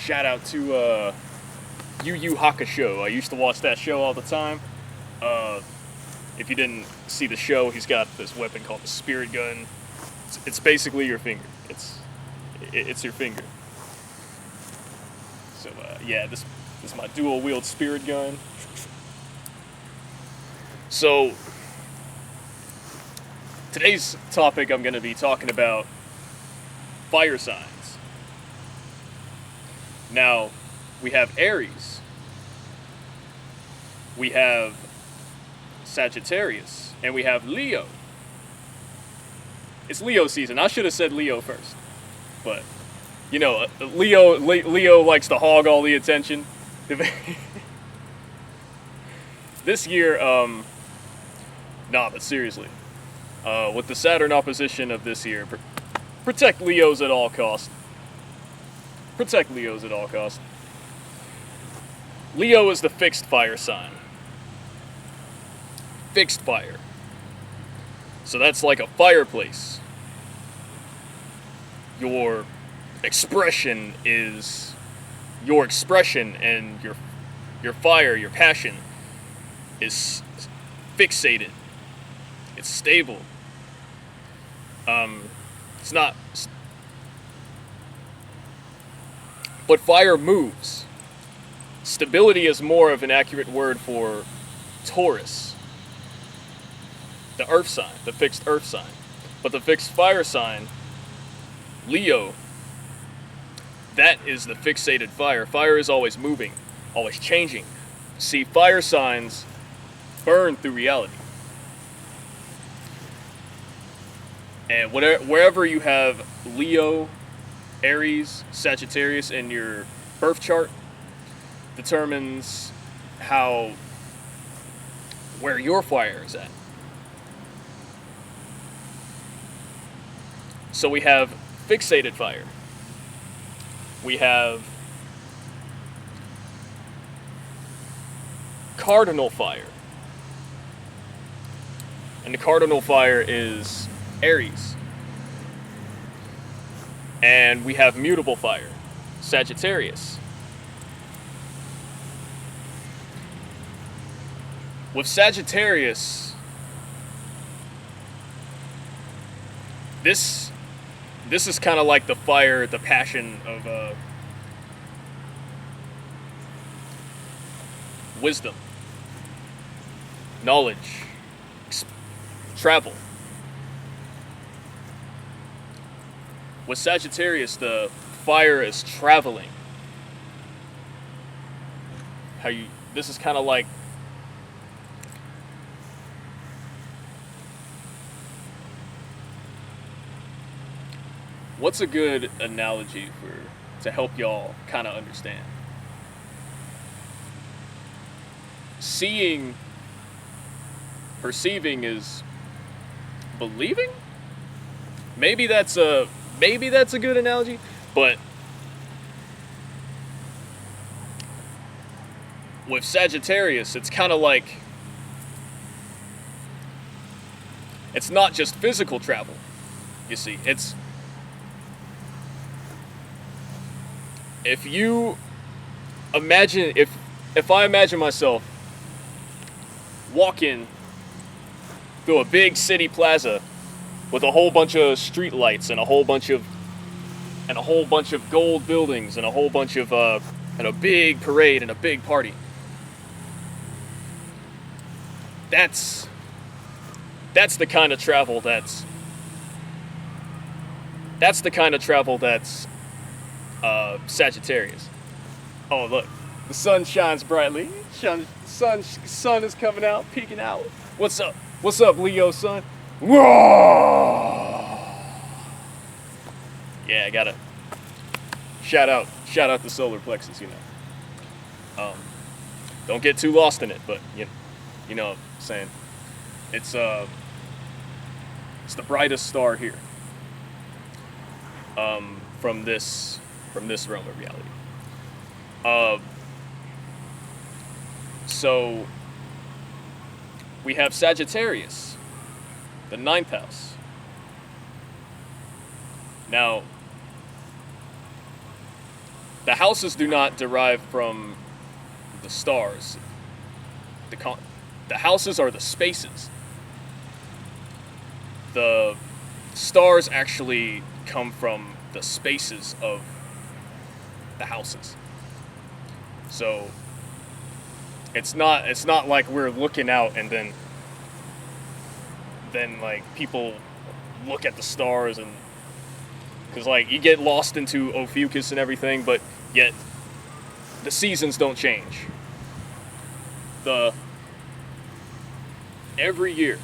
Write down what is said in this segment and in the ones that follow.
Shout out to Yu Yu Hakusho. I used to watch that show all the time. Uh, if you didn't see the show, he's got this weapon called the Spirit Gun. It's basically your finger. It's your finger. So yeah, this is my dual wield Spirit Gun. So today's topic, I'm going to be talking about fire signs. Now, we have Aries, we have Sagittarius, and we have Leo. It's Leo season. I should have said Leo first, but you know, Leo likes to hog all the attention. This year, but seriously, with the Saturn opposition of this year, protect Leos at all costs. Protect Leos at all costs. Leo is the fixed fire sign. Fixed fire. So that's like a fireplace. Your expression is your expression, and your fire, your passion is fixated. It's stable. It's not. But fire moves. Stability is more of an accurate word for Taurus, the earth sign, the fixed earth sign. But the fixed fire sign, Leo, that is the fixated fire. Fire is always moving, always changing. See, fire signs burn through reality. And wherever you have Leo, Aries, Sagittarius in your birth chart determines where your fire is at. So we have fixated fire. We have cardinal fire. And the cardinal fire is Aries. And we have mutable fire, Sagittarius. With Sagittarius, this is kind of like the fire, the passion of wisdom, knowledge, travel. With Sagittarius, the fire is traveling. This is kind of like what's a good analogy to help y'all kind of understand? Perceiving is believing? Maybe that's a good analogy, but with Sagittarius, it's kind of like it's not just physical travel. You see, if I imagine myself walking through a big city plaza with a whole bunch of street lights and a whole bunch of gold buildings and a whole bunch of and a big parade and a big party. That's the kind of travel that's Sagittarius. Oh, look, the sun shines brightly. Sun is coming out, peeking out. What's up? What's up, Leo sun? Whoa! Yeah, I gotta shout out the solar plexus. Don't get too lost in it, but you know what I'm saying. It's the brightest star here. From this realm of reality. So we have Sagittarius, the 9th house. Now, the houses do not derive from the stars. The houses are the spaces. The stars actually come from the spaces of the houses. So it's not like we're looking out and then like people look at the stars, and because like you get lost into Ophiuchus and everything, but yet the seasons don't change. Every year,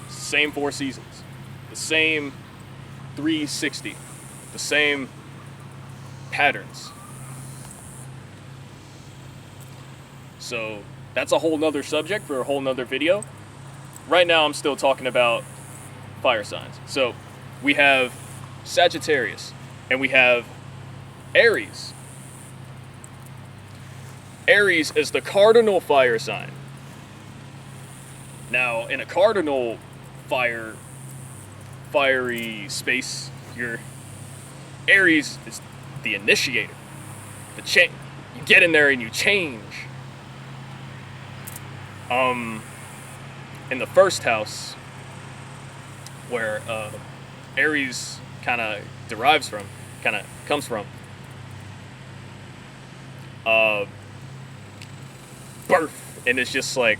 same 4 seasons, the same 360, the same patterns. So that's a whole nother subject for a whole nother video. Right now I'm still talking about fire signs. So we have Sagittarius and we have Aries. Aries is the cardinal fire sign. Now, in a cardinal fiery space, your Aries is the initiator. You get in there and you change. In the first house, where Aries kind of comes from, birth, and it's just like,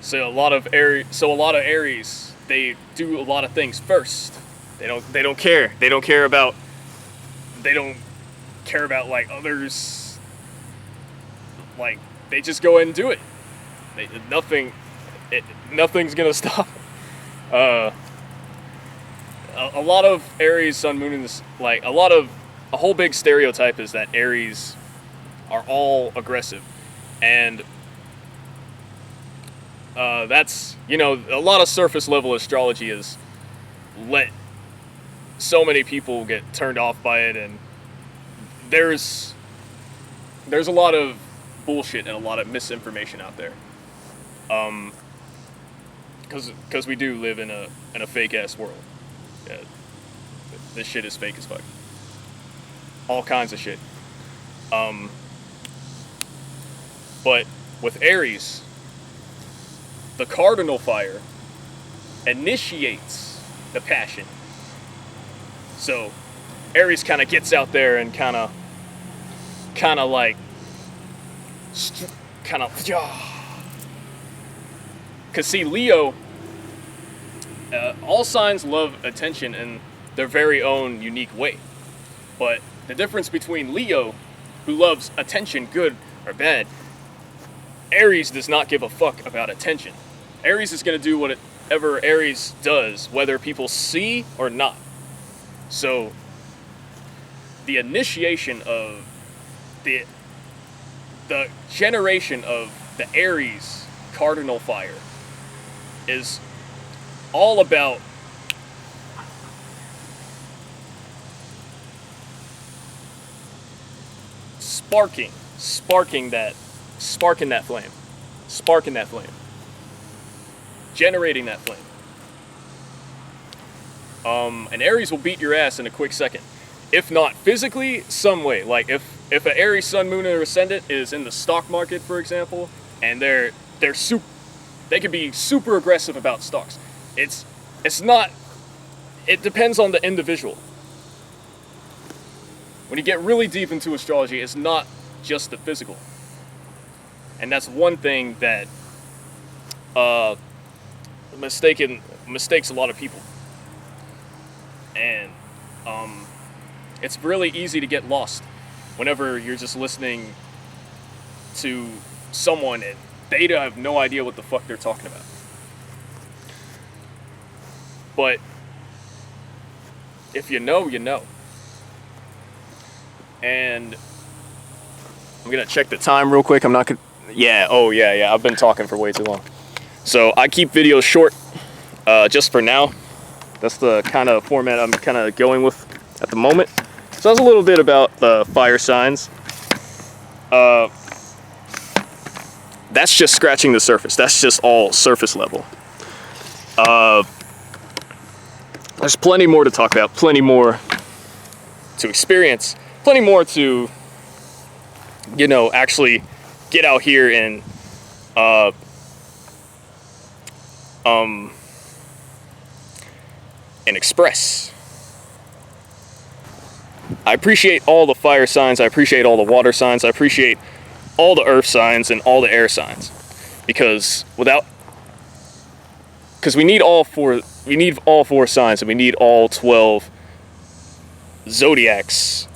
so a lot of Aries, they do a lot of things first. They don't care about like others. Like, they just go ahead and do it. Nothing's gonna stop. A lot of Aries, Sun, Moon, and like a whole big stereotype is that Aries are all aggressive, and that's, you know, a lot of surface level astrology is let so many people get turned off by it, and there's a lot of bullshit and a lot of misinformation out there. Because we do live in a fake ass world. Yeah, this shit is fake as fuck. All kinds of shit. But with Aries, the cardinal fire initiates the passion. So Aries kind of gets out there and kind of because see, Leo, all signs love attention in their very own unique way. But the difference between Leo, who loves attention, good or bad, Aries does not give a fuck about attention. Aries is going to do whatever Aries does, whether people see or not. So the initiation of the generation of the Aries cardinal fire is all about sparking that flame, generating that flame. And Aries will beat your ass in a quick second, if not physically, some way. Like if an Aries Sun, Moon, or Ascendant is in the stock market, for example, and they can be super aggressive about stocks. It depends on the individual. When you get really deep into astrology, it's not just the physical. And that's one thing that mistakes a lot of people. And it's really easy to get lost whenever you're just listening to someone and they have no idea what the fuck they're talking about. But if you know, you know. And I'm gonna check the time real quick. I'm not gonna. Yeah. Oh yeah. I've been talking for way too long. So I keep videos short, just for now. That's the kind of format I'm kind of going with at the moment. So that's a little bit about the fire signs. That's just scratching the surface. That's just all surface level. There's plenty more to talk about, plenty more to experience, plenty more to actually get out here and uh, and express. I appreciate all the fire signs. I appreciate all the water signs. I appreciate all the earth signs and all the air signs, because we need all four. We need all 4 signs, and we need all 12 zodiacs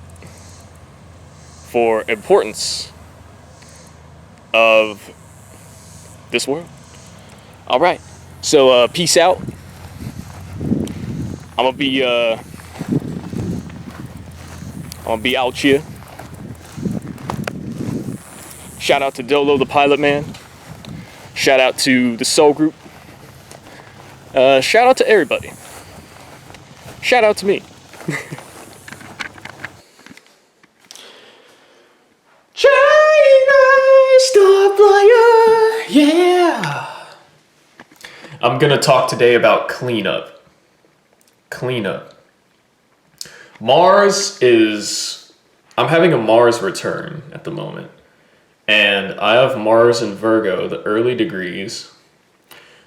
for importance of this world. All right. So peace out. I'm gonna be out here. Shout out to Dolo the Pilot Man. Shout out to the Soul Group. Shout out to everybody. Shout out to me. Yeah. I'm gonna talk today about cleanup. Cleanup. I'm having a Mars return at the moment. And I have Mars in Virgo, the early degrees.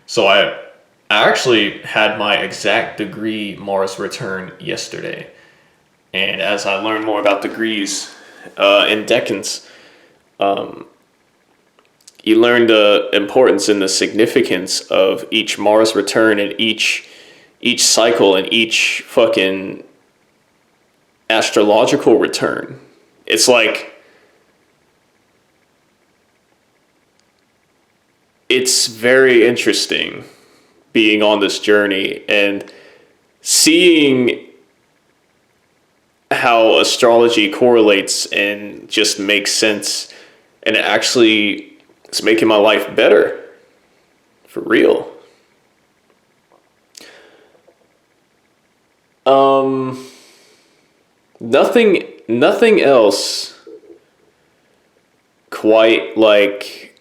So I actually had my exact degree Mars return yesterday. And as I learned more about degrees in decans, you learn the importance and the significance of each Mars return and each cycle and each fucking astrological return. It's like, it's very interesting being on this journey and seeing how astrology correlates and just makes sense, and it actually is making my life better, for real. Nothing else quite like,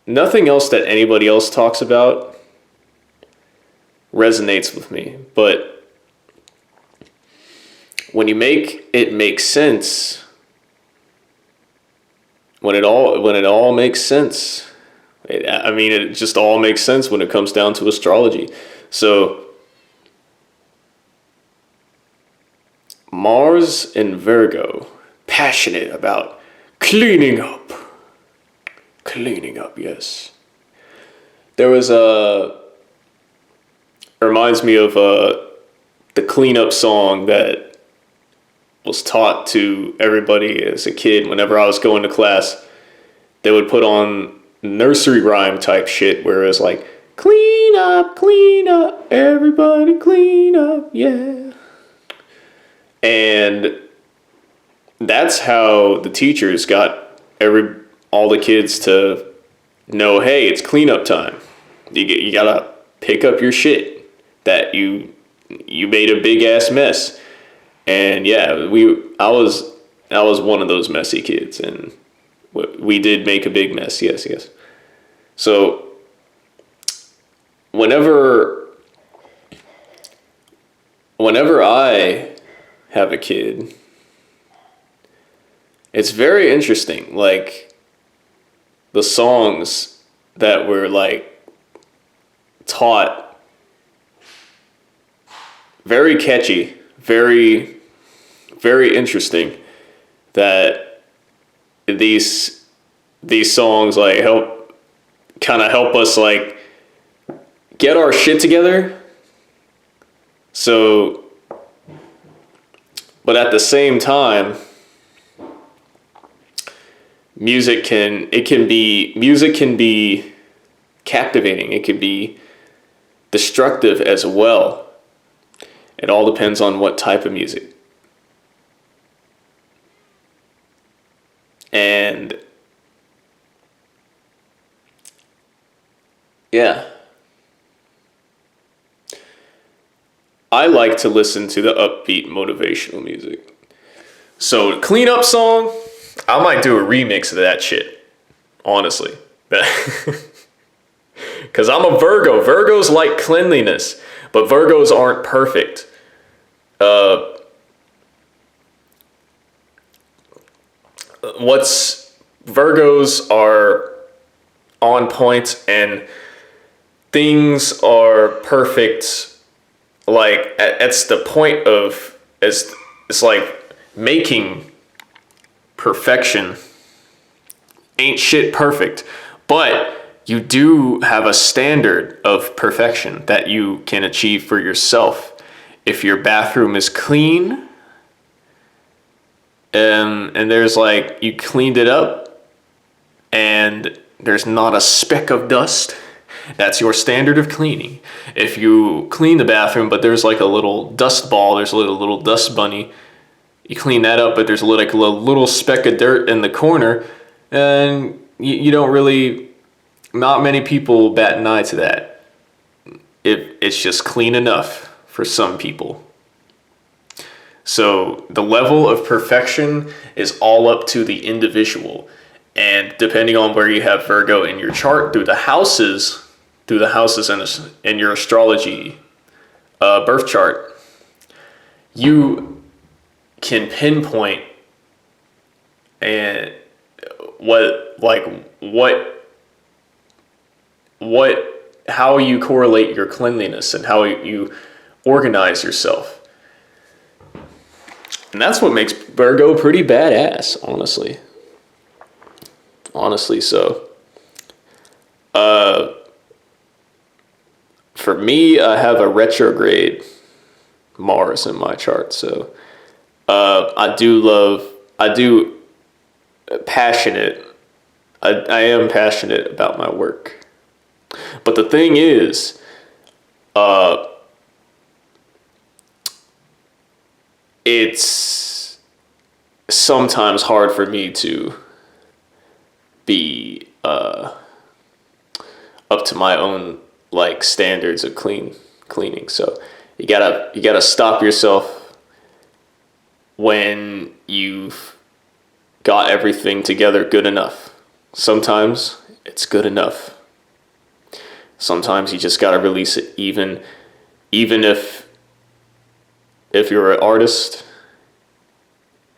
nothing else that anybody else talks about resonates with me. But when you make it make sense, when it all makes sense, it just all makes sense when it comes down to astrology. So Mars in Virgo, passionate about cleaning up. Cleaning up, yes. There was reminds me of the cleanup song that was taught to everybody as a kid. Whenever I was going to class, they would put on nursery rhyme type shit where it was like, clean up, everybody clean up, yeah. And that's how the teachers got all the kids to know, hey, it's cleanup time. You gotta pick up your shit that you made a big ass mess. And yeah, I was one of those messy kids, and we did make a big mess. Yes. So whenever I have a kid, it's very interesting. Like, the songs that were like taught, very catchy, very, very interesting, that these songs like help us like get our shit together. So, but at the same time, music can be captivating. It can be destructive as well. It all depends on what type of music. And yeah, I like to listen to the upbeat motivational music. So, cleanup song, I might do a remix of that shit, honestly. Because I'm a Virgo. Virgos like cleanliness, but Virgos aren't perfect. Virgos are on point and things are perfect. Like it's the point of it's like making perfection. Ain't shit perfect, but you do have a standard of perfection that you can achieve for yourself. If your bathroom is clean, and there's like, you cleaned it up and there's not a speck of dust, that's your standard of cleaning. If you clean the bathroom but there's like a little dust ball, there's a little dust bunny, you clean that up but there's like a little speck of dirt in the corner, and you don't really, not many people bat an eye to that. It's just clean enough for some people. So the level of perfection is all up to the individual. And depending on where you have Virgo in your chart, through the houses in your astrology birth chart, you can pinpoint and how you correlate your cleanliness and how you organize yourself. And that's what makes Virgo pretty badass, honestly. Honestly, so. For me, I have a retrograde Mars in my chart, so I am passionate about my work. But the thing is, it's sometimes hard for me to be up to my own like standards of cleaning. So you gotta stop yourself when you've got everything together good enough. Sometimes it's good enough. Sometimes you just gotta release it, even if you're an artist.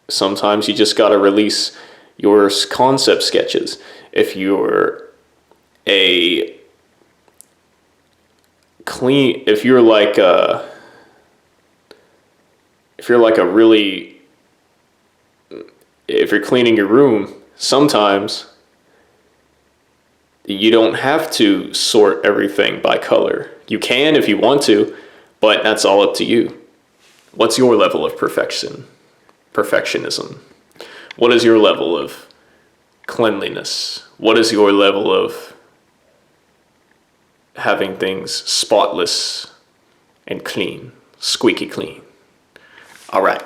Sometimes you just gotta release your concept sketches. If you're cleaning your room, sometimes you don't have to sort everything by color. You can if you want to, but that's all up to you. What's your level of perfectionism? What is your level of cleanliness? What is your level of having things spotless and clean, squeaky clean? All right.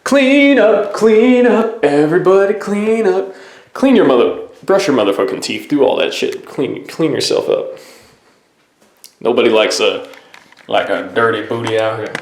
Clean up, everybody clean up. Brush your motherfucking teeth, do all that shit. Clean yourself up. Nobody likes a dirty booty out here.